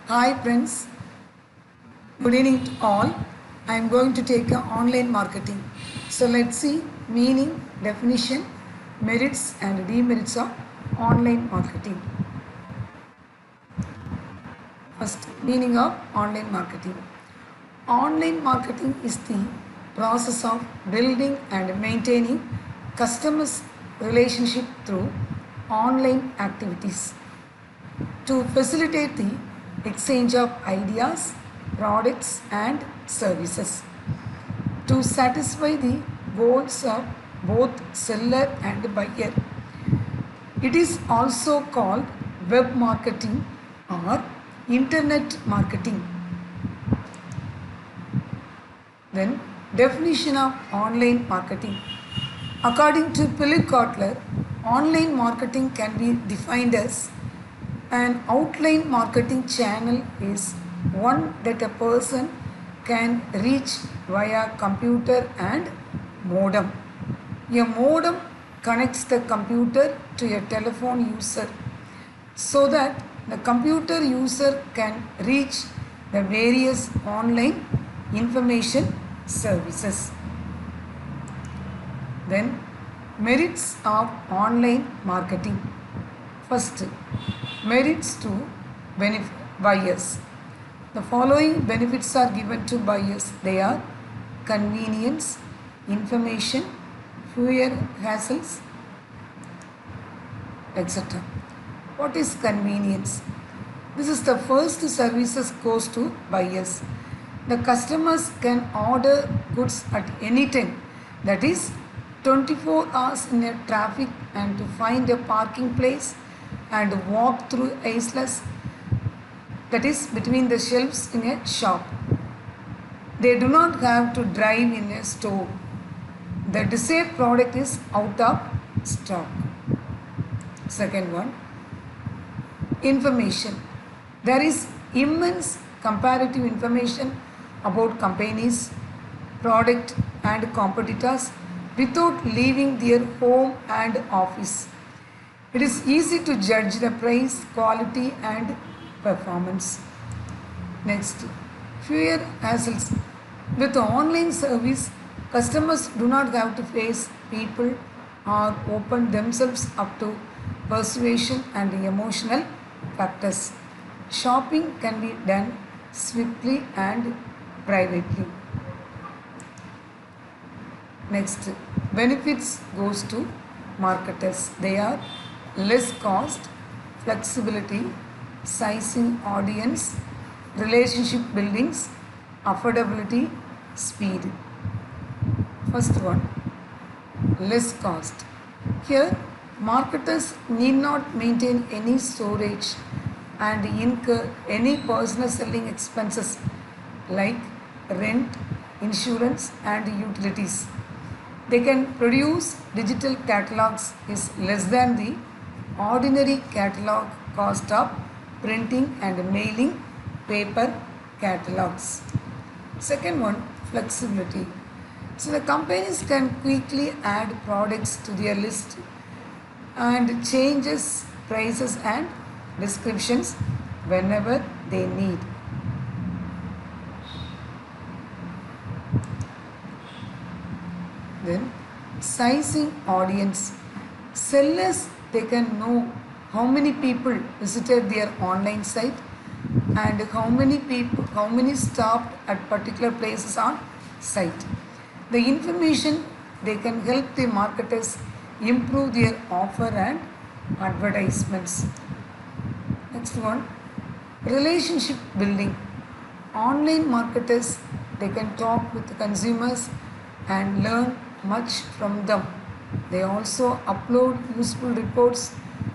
Hi friends, good evening to all. I am going to take online marketing. So let's see meaning, definition, merits and demerits of online marketing. First, meaning of online marketing. Online marketing is the process of building and maintaining customers' relationship through online activities to facilitate the exchange of ideas, products, and services, to satisfy the goals of both seller and buyer. It is also called web marketing or internet marketing. Then, definition of online marketing. According to Philip Kotler, online marketing can be defined as an outline marketing channel is one that a person can reach via computer and modem. A modem connects the computer to a telephone user so that the computer user can reach the various online information services. Then, merits of online marketing. First, merits to buyers. The following benefits are given to buyers. They are convenience, information, fewer hassles, etc. What is convenience? This is the first services goes to buyers. The customers can order goods at any time, that is 24 hours in a traffic, and to find a parking place and walk through aisles, that is between the shelves in a shop. They do not have to drive in a store. The desired product is out of stock. Second one, information. There is immense comparative information about companies, product and competitors without leaving their home and office. It is easy to judge the price, quality and performance. Next, fewer hassles. With the online service, customers do not have to face people or open themselves up to persuasion and emotional factors. Shopping can be done swiftly and privately. Next, benefits goes to marketers. They are less cost, flexibility, sizing audience, relationship buildings, affordability, speed. First one, less cost. Here, marketers need not maintain any storage and incur any personal selling expenses like rent, insurance and utilities. They can produce digital catalogs is less than the ordinary catalog cost of printing and mailing paper catalogs. Second one, flexibility. So the companies can quickly add products to their list and changes prices and descriptions whenever they need. Then, sizing audience. Sellers, they can know how many people visited their online site and how many stopped at particular places on site. The information, they can help the marketers improve their offer and advertisements. Next one, relationship building. Online marketers, they can talk with the consumers and learn much from them. They also upload useful reports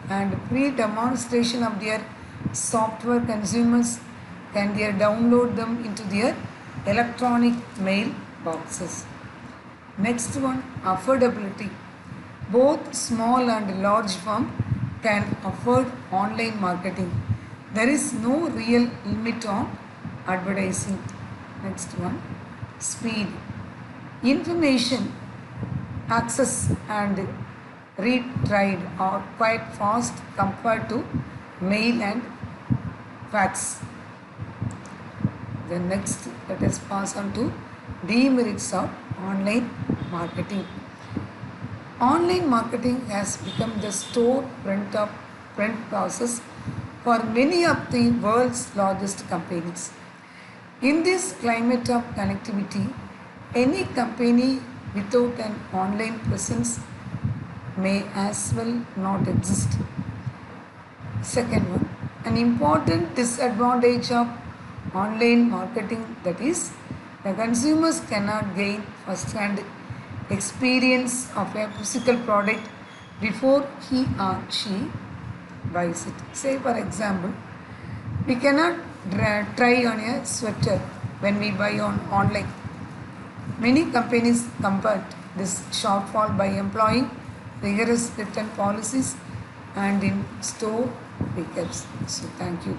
and free demonstration of their software. Consumers can download them into their electronic mail boxes. Next one, affordability. Both small and large firm can afford online marketing. There is no real limit on advertising. Next one, speed. Information, access and read tried are quite fast compared to mail and fax. The next, let us pass on to demerits of online marketing. Online marketing has become the store front process for many of the world's largest companies. In this climate of connectivity, any company without an online presence may as well not exist. Second one, an important disadvantage of online marketing, that is, the consumers cannot gain first-hand experience of a physical product before he or she buys it. Say for example, we cannot try on a sweater when we buy on online. Many companies combat this shortfall by employing rigorous return policies and in store pickups. So thank you.